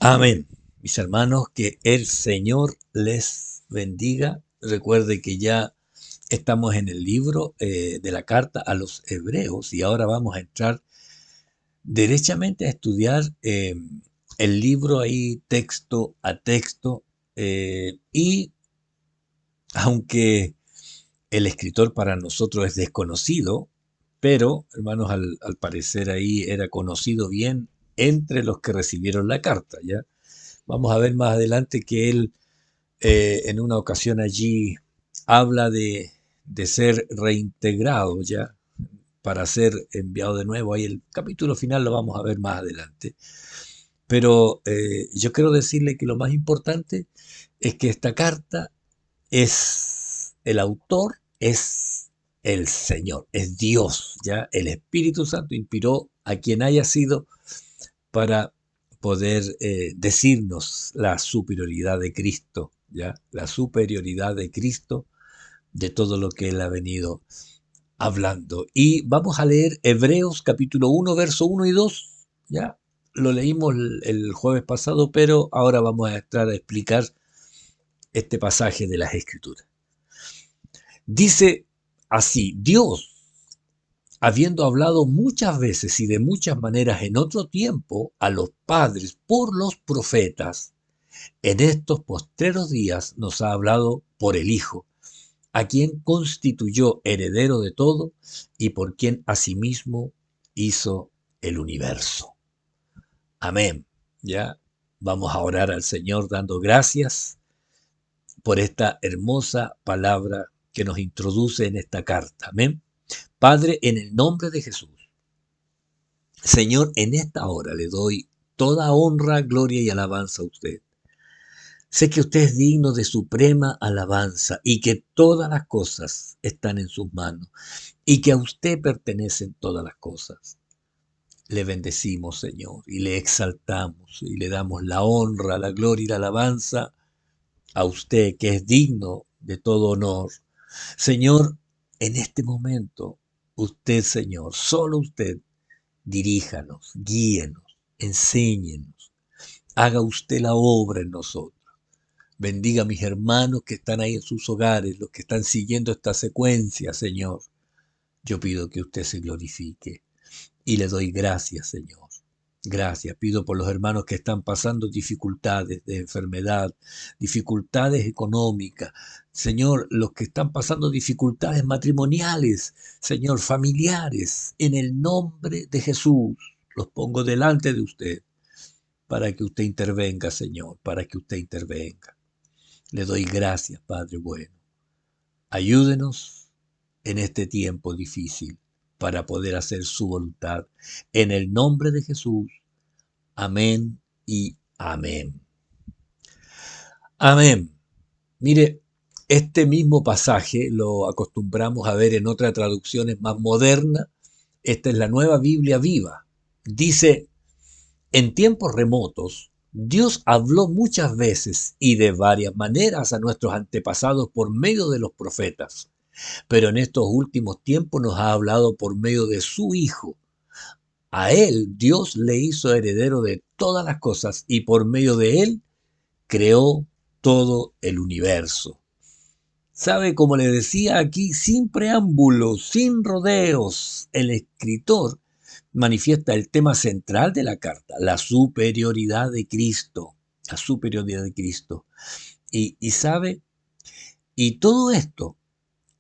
Amén. Mis hermanos, que el Señor les bendiga. Recuerde que ya estamos en el libro de la carta a los hebreos y ahora vamos a entrar derechamente a estudiar el libro ahí texto a texto. Y aunque el escritor para nosotros es desconocido, pero hermanos, al parecer ahí era conocido bien entre los que recibieron la carta, ¿ya? Vamos a ver más adelante que él en una ocasión allí habla de ser reintegrado ya para ser enviado de nuevo. Ahí el capítulo final lo vamos a ver más adelante. Pero yo quiero decirle que lo más importante es que esta carta es el autor, es el Señor, es Dios, ya el Espíritu Santo inspiró a quien haya sido para poder decirnos la superioridad de Cristo, ¿ya? La superioridad de Cristo de todo lo que Él ha venido hablando. Y vamos a leer Hebreos capítulo 1, verso 1 y 2, ¿ya? Lo leímos el jueves pasado, pero ahora vamos a entrar a explicar este pasaje de las Escrituras. Dice así: Dios, habiendo hablado muchas veces y de muchas maneras en otro tiempo a los padres por los profetas, en estos postreros días nos ha hablado por el Hijo, a quien constituyó heredero de todo y por quien asimismo hizo el universo. Amén. Ya vamos a orar al Señor dando gracias por esta hermosa palabra que nos introduce en esta carta. Amén. Padre, en el nombre de Jesús, Señor, en esta hora le doy toda honra, gloria y alabanza a usted. Sé que usted es digno de suprema alabanza y que todas las cosas están en sus manos y que a usted pertenecen todas las cosas. Le bendecimos, Señor, y le exaltamos y le damos la honra, la gloria y la alabanza a usted, que es digno de todo honor. Señor, en este momento, usted, Señor, solo usted, diríjanos, guíenos, enséñenos, haga usted la obra en nosotros. Bendiga a mis hermanos que están ahí en sus hogares, los que están siguiendo esta secuencia, Señor. Yo pido que usted se glorifique y le doy gracias, Señor. Gracias. Pido por los hermanos que están pasando dificultades de enfermedad, dificultades económicas. Señor, los que están pasando dificultades matrimoniales, Señor, familiares, en el nombre de Jesús, los pongo delante de usted para que usted intervenga, Señor, para que usted intervenga. Le doy gracias, Padre bueno. Ayúdenos en este tiempo difícil para poder hacer su voluntad. En el nombre de Jesús. Amén y amén. Amén. Mire, este mismo pasaje lo acostumbramos a ver en otras traducciones más modernas. Esta es la Nueva Biblia Viva. Dice: en tiempos remotos, Dios habló muchas veces y de varias maneras a nuestros antepasados por medio de los profetas, pero en estos últimos tiempos nos ha hablado por medio de su Hijo. A él Dios le hizo heredero de todas las cosas y por medio de él creó todo el universo. ¿Sabe? Como le decía aquí, sin preámbulos, sin rodeos, el escritor manifiesta el tema central de la carta, la superioridad de Cristo, la superioridad de Cristo. Y sabe, y todo esto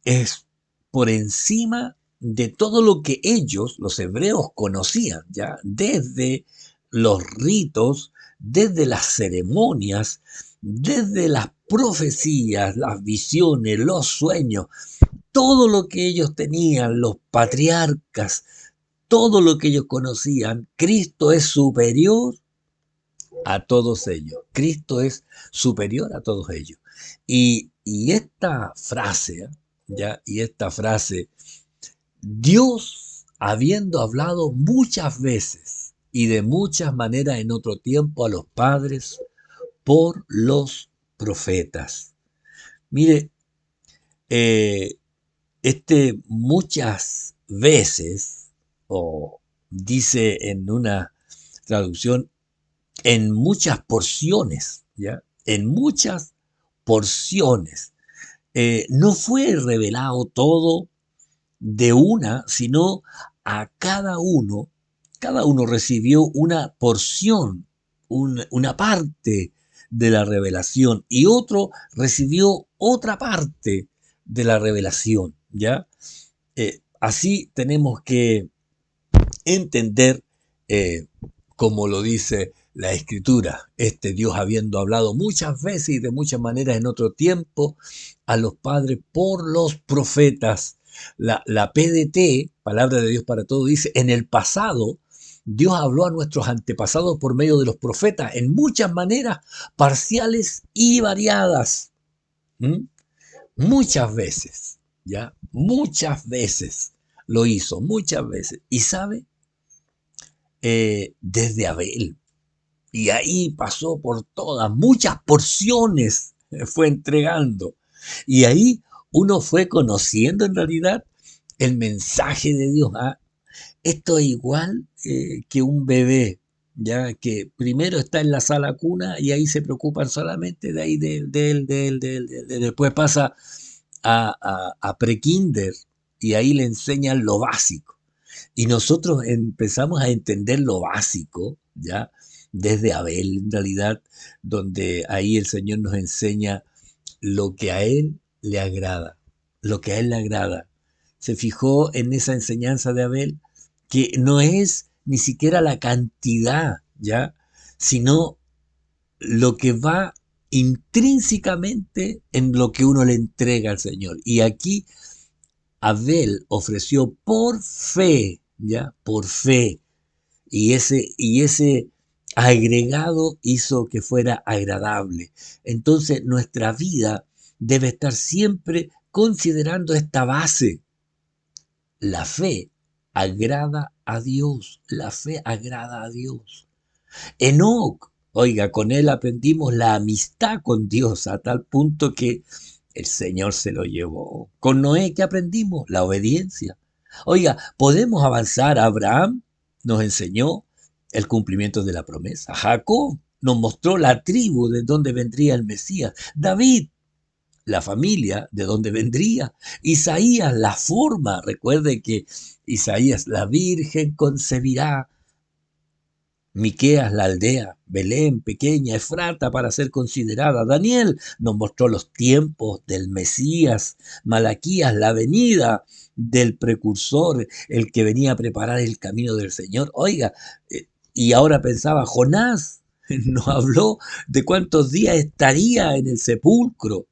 es por encima de todo lo que ellos, los hebreos, conocían, ya desde los ritos, desde las ceremonias, desde las profecías, las visiones, los sueños, todo lo que ellos tenían, los patriarcas, todo lo que ellos conocían. Cristo es superior a todos ellos. Cristo es superior a todos ellos. Y esta frase, ¿ya? Y esta frase, Dios, habiendo hablado muchas veces y de muchas maneras en otro tiempo a los padres por los profetas. Mire, eh, muchas veces, o dice en una traducción, en muchas porciones, ¿ya? En muchas porciones. No fue revelado todo de una, sino a cada uno recibió una porción, una parte de la revelación y otro recibió otra parte de la revelación, ¿ya? Así tenemos que entender, eh, como lo dice la Escritura, este Dios habiendo hablado muchas veces y de muchas maneras en otro tiempo a los padres por los profetas. La PDT, Palabra de Dios para Todos, dice, en el pasado Dios habló a nuestros antepasados por medio de los profetas en muchas maneras parciales y variadas. ¿Mm? Muchas veces, ¿ya? Muchas veces lo hizo, muchas veces. ¿Y sabe? Desde Abel. Y ahí pasó por todas, muchas porciones fue entregando. Y ahí uno fue conociendo en realidad el mensaje de Dios. ¿Ah? Esto es igual que un bebé, ya que primero está en la sala cuna y ahí se preocupan solamente de ahí de él. Después pasa a prekinder y ahí le enseñan lo básico. Y nosotros empezamos a entender lo básico, ¿ya? Desde Abel, en realidad, donde ahí el Señor nos enseña lo que a Él le agrada, lo que a Él le agrada. Se fijó en esa enseñanza de Abel, que no es ni siquiera la cantidad, ¿ya? Sino lo que va intrínsecamente en lo que uno le entrega al Señor. Y aquí Abel ofreció por fe, ¿ya? Por fe. Y ese agregado hizo que fuera agradable. Entonces nuestra vida debe estar siempre considerando esta base. La fe agrada a Dios. La fe agrada a Dios. Enoc, oiga, con él aprendimos la amistad con Dios a tal punto que el Señor se lo llevó. Con Noé, ¿qué aprendimos? La obediencia. Oiga, podemos avanzar. Abraham nos enseñó el cumplimiento de la promesa. Jacob nos mostró la tribu de donde vendría el Mesías. David, la familia de donde vendría. Isaías, la forma. Recuerde que Isaías, la Virgen concebirá. Miqueas, la aldea, Belén, pequeña, Efrata para ser considerada. Daniel nos mostró los tiempos del Mesías. Malaquías, la venida del precursor, el que venía a preparar el camino del Señor. Oiga, y ahora pensaba, Jonás nos habló de cuántos días estaría en el sepulcro.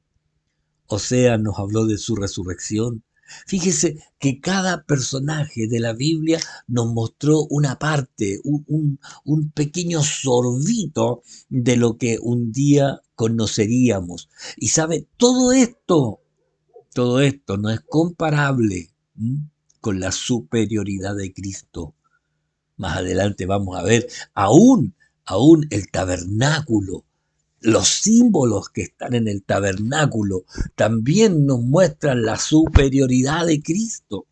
Oseas nos habló de su resurrección. Fíjese que cada personaje de la Biblia nos mostró una parte, un pequeño sorbito de lo que un día conoceríamos. Y sabe, todo esto no es comparable con la superioridad de Cristo. Más adelante vamos a ver aún el tabernáculo, los símbolos que están en el tabernáculo también nos muestran la superioridad de Cristo.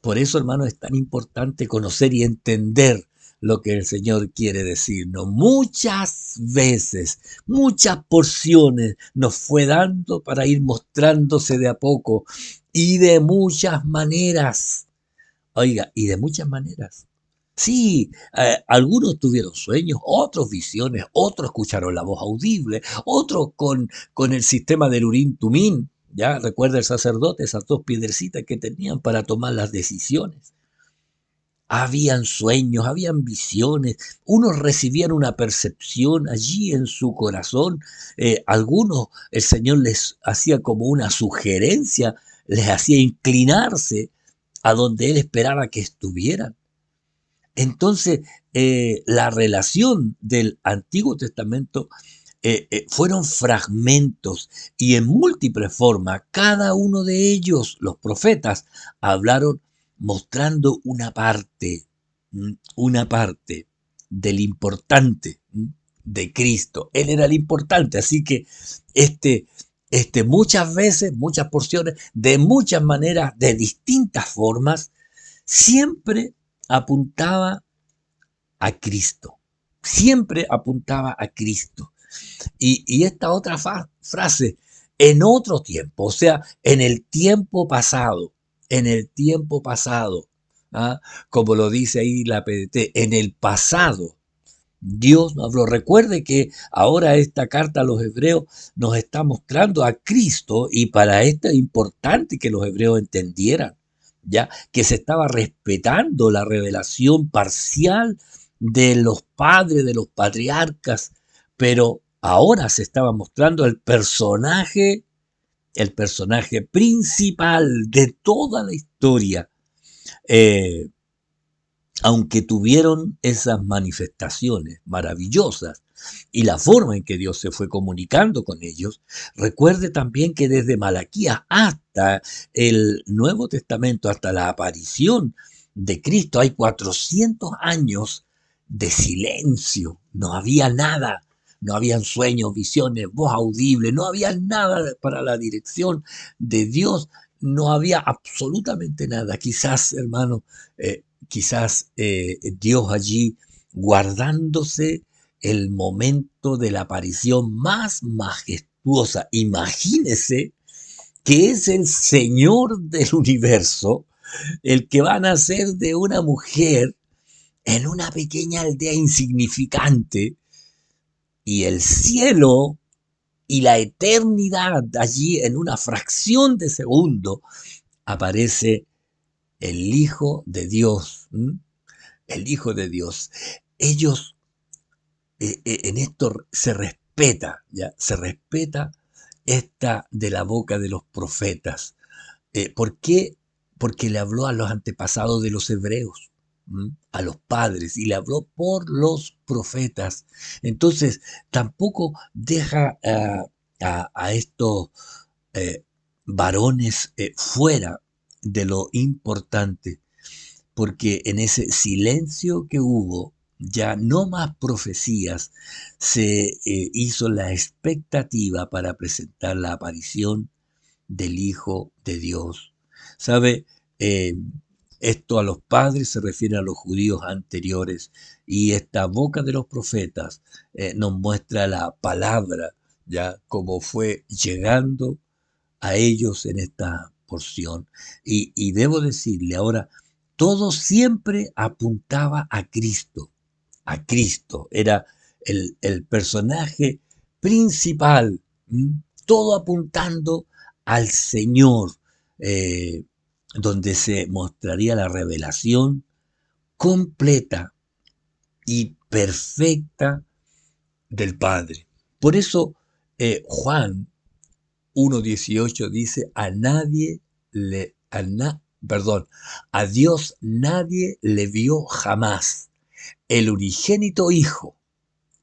Por eso, hermanos, es tan importante conocer y entender lo que el Señor quiere decirnos. Muchas veces, muchas porciones nos fue dando para ir mostrándose de a poco y de muchas maneras. Oiga, y de muchas maneras. Sí, algunos tuvieron sueños, otros visiones, otros escucharon la voz audible, otros con el sistema del Urim Tumim. Ya recuerda el sacerdote, esas dos piedrecitas que tenían para tomar las decisiones. Habían sueños, habían visiones, unos recibían una percepción allí en su corazón, algunos el Señor les hacía como una sugerencia, les hacía inclinarse a donde Él esperaba que estuvieran. Entonces, la relación del Antiguo Testamento fueron fragmentos y en múltiples formas, cada uno de ellos, los profetas, hablaron mostrando una parte del importante de Cristo. Él era el importante, así que este, muchas veces, muchas porciones, de muchas maneras, de distintas formas, siempre apuntaba a Cristo. siempre apuntaba a Cristo. Y esta otra frase, en otro tiempo, o sea, en el tiempo pasado, ¿ah? Como lo dice ahí la PDT, en el pasado. Dios nos habló. Recuerde que ahora esta carta a los hebreos nos está mostrando a Cristo, y para esto es importante que los hebreos entendieran, ya que se estaba respetando la revelación parcial de los padres, de los patriarcas, pero ahora se estaba mostrando el personaje principal de toda la historia. Eh, Aunque tuvieron esas manifestaciones maravillosas y la forma en que Dios se fue comunicando con ellos, recuerde también que desde Malaquías hasta el Nuevo Testamento, hasta la aparición de Cristo, hay 400 años de silencio. No había nada. No habían sueños, visiones, voz audible, no había nada para la dirección de Dios, no había absolutamente nada. Quizás, hermano, quizás Dios allí guardándose el momento de la aparición más majestuosa. Imagínese que es el Señor del universo, el que va a nacer de una mujer en una pequeña aldea insignificante, y el cielo y la eternidad allí en una fracción de segundo aparece el Hijo de Dios. El Hijo de Dios. Ellos, en esto se respeta, ¿ya? Se respeta esta de la boca de los profetas. ¿Por qué? Porque le habló a los antepasados de los hebreos, a los padres, y le habló por los profetas. Entonces, tampoco deja a estos eh, varones fuera de lo importante, porque en ese silencio que hubo, ya no más profecías, se hizo la expectativa para presentar la aparición del Hijo de Dios. ¿Sabe? Eh, Esto a los padres se refiere a los judíos anteriores, y esta boca de los profetas nos muestra la palabra, ya como fue llegando a ellos en esta porción. Y debo decirle ahora, todo siempre apuntaba a Cristo. A Cristo era el personaje principal, todo apuntando al Señor, eh, donde se mostraría la revelación completa y perfecta del Padre. Por eso Juan 1:18 dice, a Dios nadie le vio jamás. El unigénito Hijo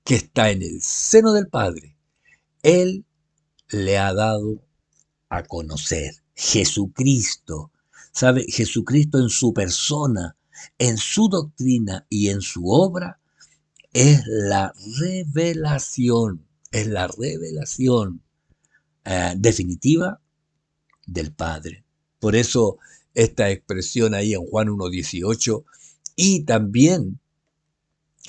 que está en el seno del Padre, Él le ha dado a conocer. Jesucristo, ¿sabe? Jesucristo en su persona, en su doctrina y en su obra es la revelación definitiva del Padre. Por eso esta expresión ahí en Juan 1:18, y también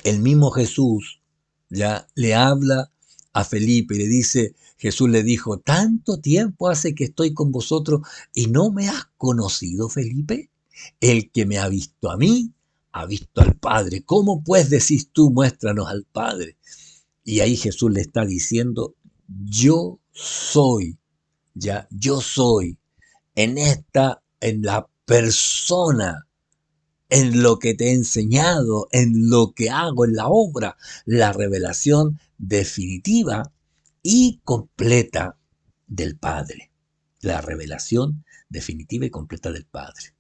el mismo Jesús ya le habla a Felipe y le dice, Jesús le dijo, tanto tiempo hace que estoy con vosotros y no me has conocido, Felipe. El que me ha visto a mí, ha visto al Padre. ¿Cómo pues decís tú, muéstranos al Padre? Y ahí Jesús le está diciendo, yo soy, ya, yo soy en la persona, en lo que te he enseñado, en lo que hago, en la obra, la revelación definitiva y completa del Padre. La revelación definitiva y completa del Padre.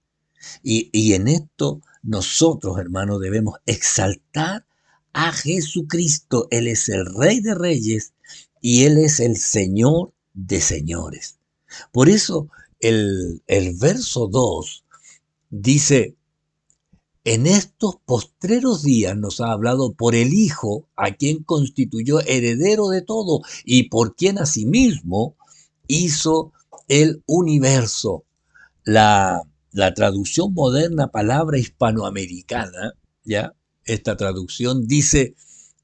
Y en esto nosotros, hermanos, debemos exaltar a Jesucristo. Él es el Rey de Reyes y Él es el Señor de Señores. Por eso el verso 2 dice, en estos postreros días nos ha hablado por el Hijo, a quien constituyó heredero de todo y por quien asimismo hizo el universo. La traducción moderna, palabra hispanoamericana, ya, esta traducción dice,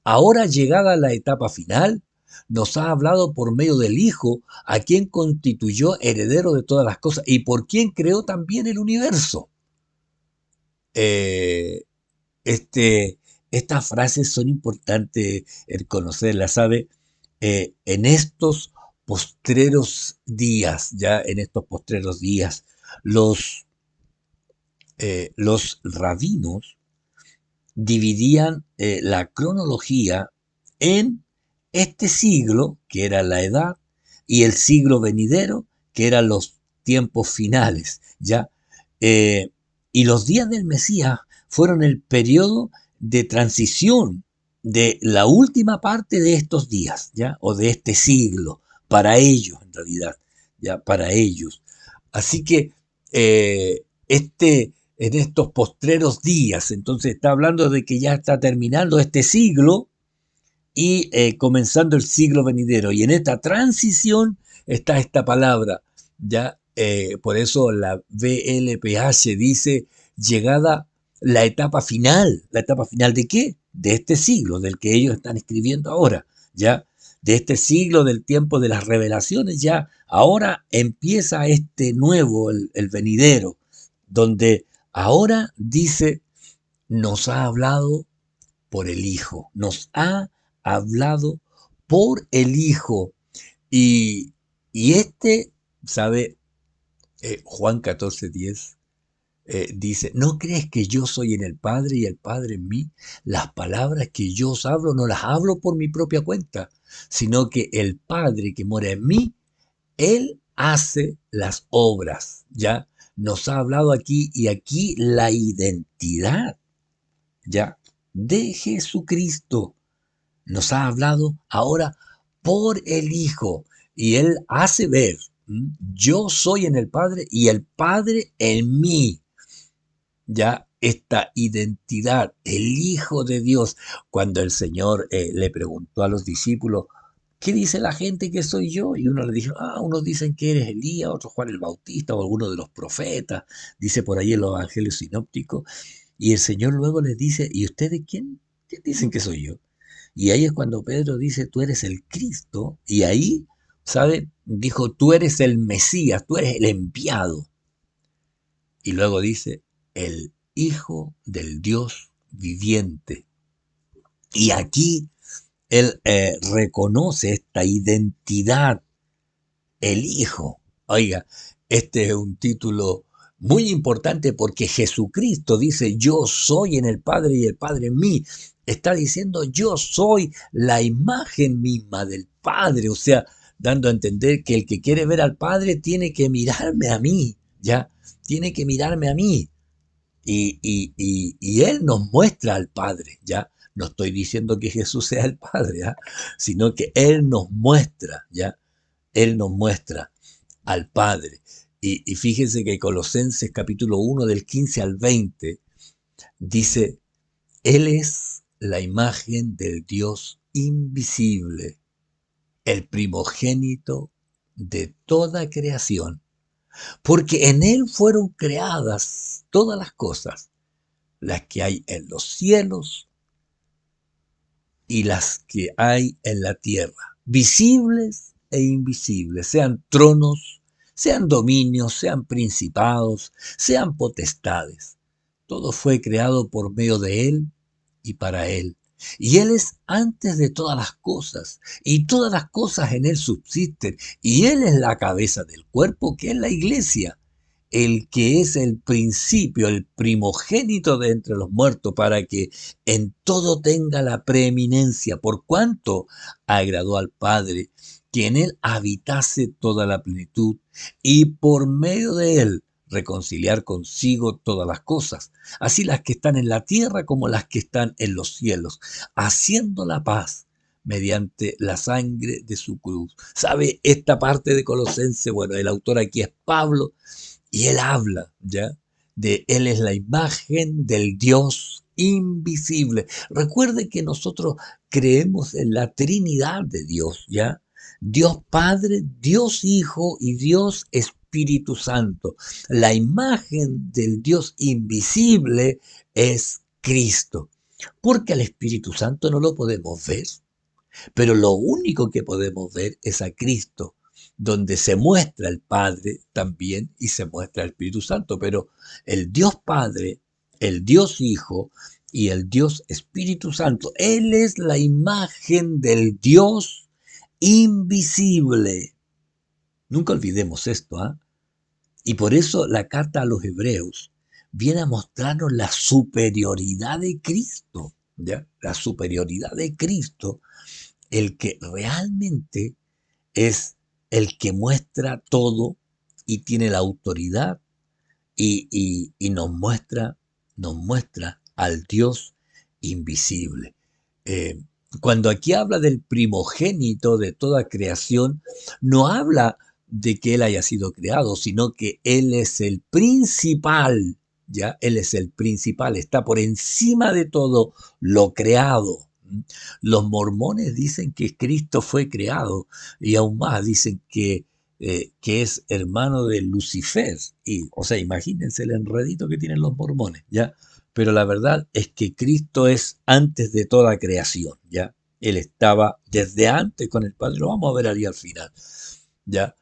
Ahora llegada la etapa final, nos ha hablado por medio del Hijo, a quien constituyó heredero de todas las cosas y por quien creó también el universo. Eh, este, Estas frases son importantes el conocerlas, ¿sabe? En estos postreros días, ya en estos postreros días, los, los rabinos dividían la cronología en este siglo, que era la edad, y el siglo venidero, que eran los tiempos finales, ¿ya? Eh, y los días del Mesías fueron el periodo de transición de la última parte de estos días, ¿ya? O de este siglo, para ellos en realidad, ¿ya? Para ellos. Así que en estos postreros días, entonces está hablando de que ya está terminando este siglo y comenzando el siglo venidero. Y en esta transición está esta palabra, ya por eso la VLPH dice llegada la etapa final ¿de qué? De este siglo, del que ellos están escribiendo ahora, ya de este siglo del tiempo de las revelaciones, ya ahora empieza este nuevo, el venidero, donde ahora dice, nos ha hablado por el Hijo, nos ha hablado por el Hijo. Y, y este, ¿sabe? Juan 14:10 dice, ¿no crees que yo soy en el Padre y el Padre en mí? Las palabras que yo os hablo no las hablo por mi propia cuenta, sino que el Padre que mora en mí, Él hace las obras, ¿ya? Nos ha hablado aquí y aquí la identidad, ¿ya? De Jesucristo. Nos ha hablado ahora por el Hijo y Él hace ver, yo soy en el Padre y el Padre en mí. Ya esta identidad, el Hijo de Dios, cuando el Señor le preguntó a los discípulos, ¿qué dice la gente que soy yo? Y uno le dijo, unos dicen que eres Elías, otros Juan el Bautista o alguno de los profetas, dice por ahí en los evangelios sinópticos. Y el Señor luego les dice, ¿y ustedes quién? ¿Quién dicen que soy yo? Y ahí es cuando Pedro dice, tú eres el Cristo. Y ahí, ¿sabe? Dijo, tú eres el Mesías, tú eres el enviado. Y luego dice, el Hijo del Dios viviente. Y aquí él reconoce esta identidad, el Hijo. Oiga, este es un título muy importante porque Jesucristo dice, yo soy en el Padre y el Padre en mí. Está diciendo, yo soy la imagen misma del Padre. O sea, dando a entender que el que quiere ver al Padre tiene que mirarme a mí, ¿ya? Tiene que mirarme a mí. Y Él nos muestra al Padre, ¿ya? No estoy diciendo que Jesús sea el Padre, ¿ya? Sino que Él nos muestra, ¿ya? Él nos muestra al Padre. Y fíjense que Colosenses capítulo 1 del 15 al 20 dice, Él es la imagen del Dios invisible, el primogénito de toda creación, porque en Él fueron creadas todas las cosas, las que hay en los cielos y las que hay en la tierra, visibles e invisibles, sean tronos, sean dominios, sean principados, sean potestades. Todo fue creado por medio de Él y para Él. Y Él es antes de todas las cosas, y todas las cosas en Él subsisten, y Él es la cabeza del cuerpo, que es la iglesia, el que es el principio, el primogénito de entre los muertos, para que en todo tenga la preeminencia, por cuanto agradó al Padre, que en Él habitase toda la plenitud, y por medio de Él reconciliar consigo todas las cosas, así las que están en la tierra como las que están en los cielos, haciendo la paz mediante la sangre de su cruz. ¿Sabe esta parte de Colosense? Bueno, el autor aquí es Pablo, y él habla, ¿ya? De él es la imagen del Dios invisible. Recuerde que nosotros creemos en la Trinidad de Dios, ¿ya? Dios Padre, Dios Hijo y Dios Espíritu Santo. La imagen del Dios invisible es Cristo. porque al Espíritu Santo no lo podemos ver, pero lo único que podemos ver es a Cristo, donde se muestra el Padre también y se muestra el Espíritu Santo, pero el Dios Padre, el Dios Hijo y el Dios Espíritu Santo, Él es la imagen del Dios invisible. Nunca olvidemos esto, ¿ah? Y por eso la carta a los hebreos viene a mostrarnos la superioridad de Cristo, ¿ya? La superioridad de Cristo, el que realmente es el que muestra todo y tiene la autoridad y nos muestra al Dios invisible. Eh, Cuando aquí habla del primogénito de toda creación, no habla de que Él haya sido creado, sino que Él es el principal, ¿ya? Él es el principal, está por encima de todo lo creado. Los mormones dicen que Cristo fue creado y aún más dicen que es hermano de Lucifer. Y, o sea, imagínense el enredito que tienen los mormones, ¿ya? Pero la verdad es que Cristo es antes de toda creación, ¿ya? Él estaba desde antes con el Padre, lo vamos a ver ahí al final, ¿ya?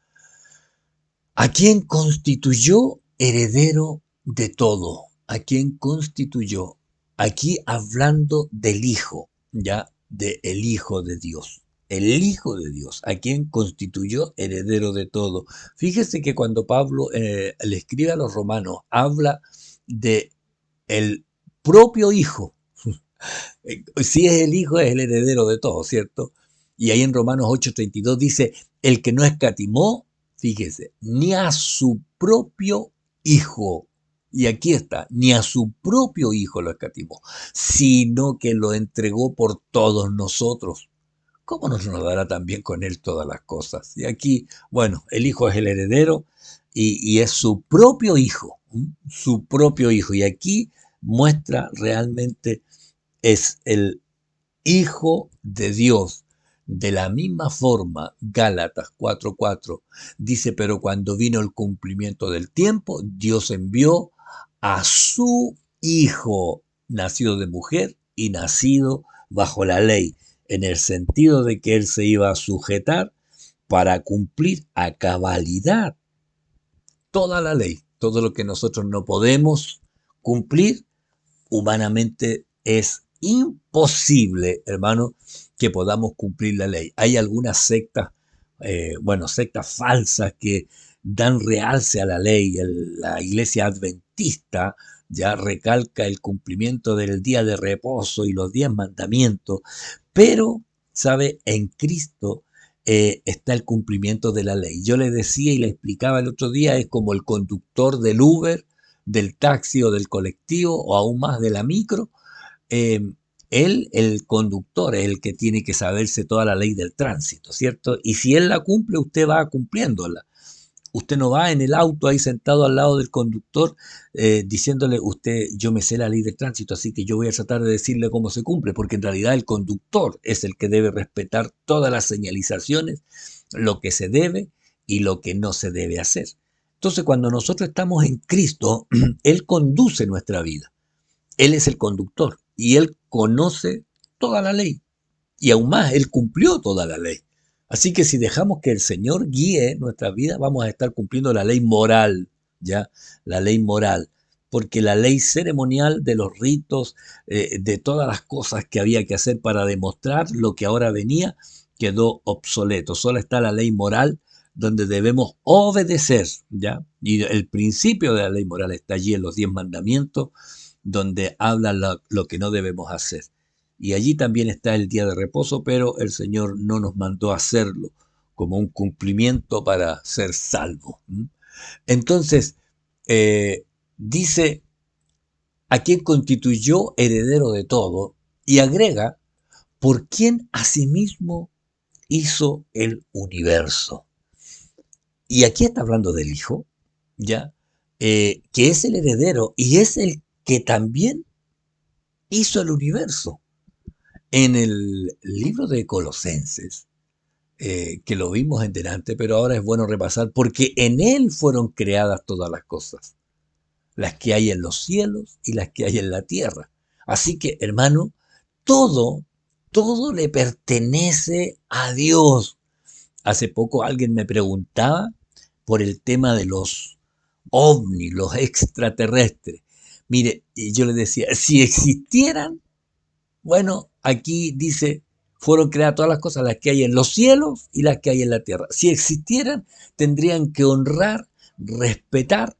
¿A quién constituyó heredero de todo? ¿A quién constituyó? Aquí hablando del Hijo, ¿ya? De el Hijo de Dios. El Hijo de Dios, a quien constituyó heredero de todo. Fíjese que cuando Pablo le escribe a los romanos, habla de el propio Hijo. Si es el Hijo, es el heredero de todo, ¿cierto? Y ahí en Romanos 8:32 dice, el que no escatimó, fíjese, ni a su propio Hijo. Y aquí está, ni a su propio Hijo lo escatimó, sino que lo entregó por todos nosotros. ¿Cómo no nos dará también con Él todas las cosas? Y aquí, bueno, el Hijo es el heredero y es su propio Hijo, su propio Hijo. Y aquí muestra realmente es el Hijo de Dios. De la misma forma, Gálatas 4:4 dice, pero cuando vino el cumplimiento del tiempo, Dios envió a su Hijo, nacido de mujer y nacido bajo la ley, en el sentido de que Él se iba a sujetar para cumplir a cabalidad toda la ley, todo lo que nosotros no podemos cumplir humanamente es imposible, hermano, que podamos cumplir la ley. Hay algunas sectas, bueno, sectas falsas que dan realce a la ley. La iglesia adventista ya recalca el cumplimiento del día de reposo y los 10 mandamientos, pero, ¿sabe? En Cristo está el cumplimiento de la ley. Yo le decía y le explicaba el otro día, es como el conductor del Uber, del taxi o del colectivo o aún más de la micro. eh, Él, el conductor, es el que tiene que saberse toda la ley del tránsito, ¿cierto? Y si él la cumple, usted va cumpliéndola. Usted no va en el auto ahí sentado al lado del conductor diciéndole, usted, yo me sé la ley del tránsito, así que yo voy a tratar de decirle cómo se cumple, porque en realidad el conductor es el que debe respetar todas las señalizaciones, lo que se debe y lo que no se debe hacer. Entonces, cuando nosotros estamos en Cristo, Él conduce nuestra vida. Él es el conductor y Él conoce toda la ley. Y aún más, Él cumplió toda la ley. Así que si dejamos que el Señor guíe nuestra vida, vamos a estar cumpliendo la ley moral, ¿ya? La ley moral. Porque la ley ceremonial de los ritos, de todas las cosas que había que hacer para demostrar lo que ahora venía, quedó obsoleto. Solo está la ley moral donde debemos obedecer, ¿ya? Y el principio de la ley moral está allí en los 10 mandamientos, donde habla lo que no debemos hacer. Y allí también está el día de reposo, pero el Señor no nos mandó a hacerlo como un cumplimiento para ser salvo. Entonces, dice a quien constituyó heredero de todo y agrega, por quien asimismo hizo el universo. Y aquí está hablando del Hijo, ¿ya? Que es el heredero y es el que también hizo el universo. En el libro de Colosenses, que lo vimos en delante, pero ahora es bueno repasar, porque en Él fueron creadas todas las cosas, las que hay en los cielos y las que hay en la tierra. Así que, hermano, todo, todo le pertenece a Dios. Hace poco alguien me preguntaba por el tema de los ovnis, los extraterrestres. Mire, y yo le decía, si existieran, bueno, aquí dice, fueron creadas todas las cosas, las que hay en los cielos y las que hay en la tierra. Si existieran, tendrían que honrar, respetar,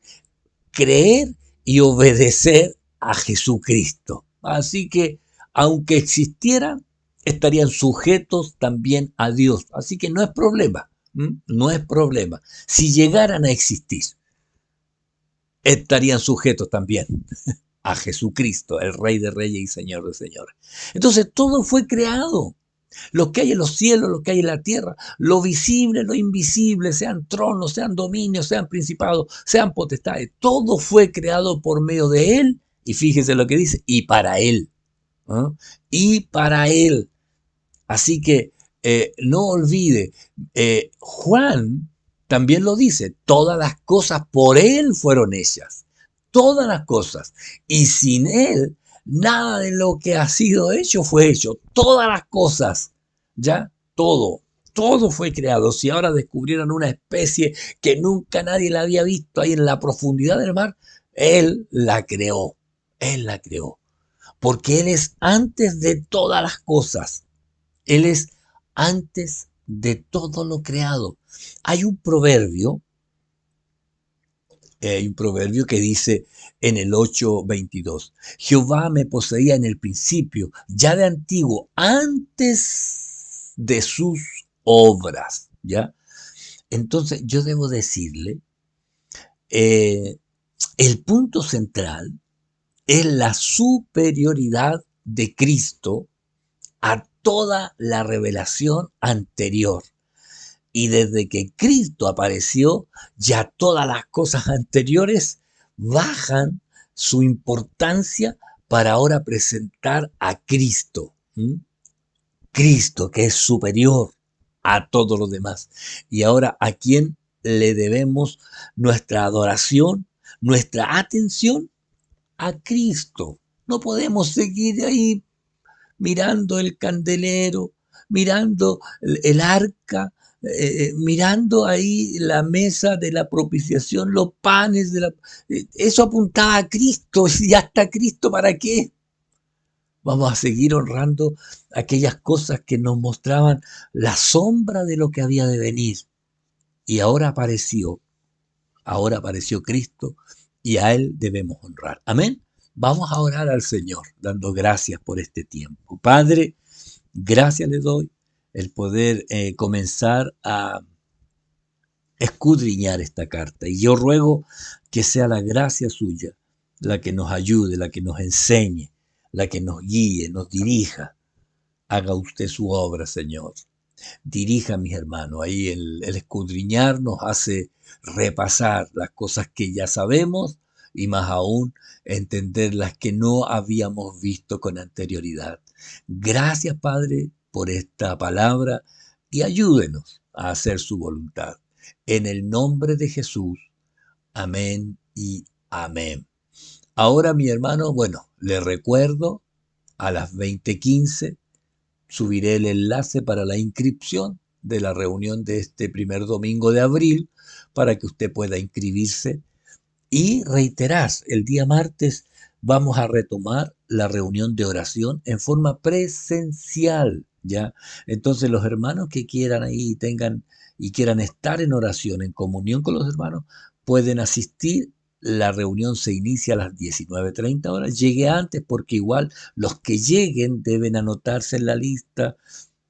creer y obedecer a Jesucristo. Así que, aunque existieran, estarían sujetos también a Dios. Así que no es problema, no es problema. Si llegaran a existir, estarían sujetos también a Jesucristo, el Rey de Reyes y Señor de Señores. Entonces todo fue creado. Lo que hay en los cielos, lo que hay en la tierra, lo visible, lo invisible, sean tronos, sean dominios, sean principados, sean potestades, todo fue creado por medio de Él. Y fíjese lo que dice, y para Él. ¿Ah? Y para Él. Así que no olvide, Juan también lo dice, todas las cosas por Él fueron hechas, todas las cosas. Y sin Él, nada de lo que ha sido hecho fue hecho, todas las cosas, ya, todo. Todo fue creado. Si ahora descubrieron una especie que nunca nadie la había visto ahí en la profundidad del mar, Él la creó. Él la creó. Porque Él es antes de todas las cosas. Él es antes de todo lo creado. Hay un proverbio, que dice en el 8:22, Jehová me poseía en el principio, ya de antiguo, antes de sus obras, ¿ya? Entonces yo debo decirle, eh, el punto central es la superioridad de Cristo a toda la revelación anterior. Y desde que Cristo apareció, ya todas las cosas anteriores bajan su importancia para ahora presentar a Cristo. ¿Mm? Cristo, que es superior a todos los demás. Y ahora, ¿a quién le debemos nuestra adoración, nuestra atención? A Cristo. No podemos seguir ahí mirando el candelero, mirando el arca, mirando ahí la mesa de la propiciación, los panes de la... Eso apuntaba a Cristo, y ya está Cristo, ¿para qué? Vamos a seguir honrando aquellas cosas que nos mostraban la sombra de lo que había de venir. Y ahora apareció Cristo y a Él debemos honrar. Amén. Vamos a orar al Señor, dando gracias por este tiempo. Padre, gracias le doy el poder comenzar a escudriñar esta carta. Y yo ruego que sea la gracia suya la que nos ayude, la que nos enseñe, la que nos guíe, nos dirija. Haga usted su obra, Señor. Dirija a mis hermanos. Ahí el escudriñar nos hace repasar las cosas que ya sabemos y más aún entender las que no habíamos visto con anterioridad. Gracias, Padre, por esta palabra y ayúdenos a hacer su voluntad. En el nombre de Jesús. Amén y amén. Ahora, mi hermano, bueno, le recuerdo a las 20:15 subiré el enlace para la inscripción de la reunión de este primer domingo de abril para que usted pueda inscribirse. Y reiterar, el día martes vamos a retomar la reunión de oración en forma presencial, ¿ya? Entonces los hermanos que quieran ahí tengan y quieran estar en oración, en comunión con los hermanos, pueden asistir. La reunión se inicia a las 19:30 horas. Llegue antes porque igual los que lleguen deben anotarse en la lista,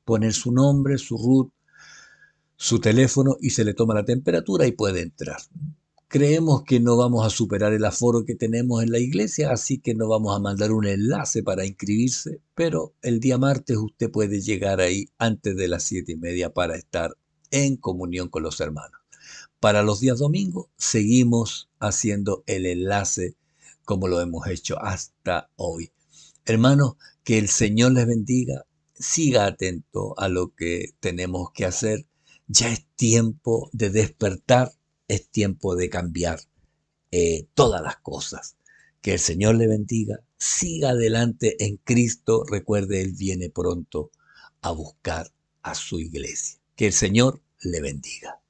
poner su nombre, su root, su teléfono y se le toma la temperatura y puede entrar. Creemos que no vamos a superar el aforo que tenemos en la iglesia, así que no vamos a mandar un enlace para inscribirse, pero el día martes usted puede llegar ahí antes de las 7:30 para estar en comunión con los hermanos. Para los días domingos seguimos haciendo el enlace como lo hemos hecho hasta hoy. Hermanos, que el Señor les bendiga. Siga atento a lo que tenemos que hacer. Ya es tiempo de despertar, es tiempo de cambiar todas las cosas. Que el Señor le bendiga. siga adelante en Cristo. Recuerde, Él viene pronto a buscar a su iglesia. Que el Señor le bendiga.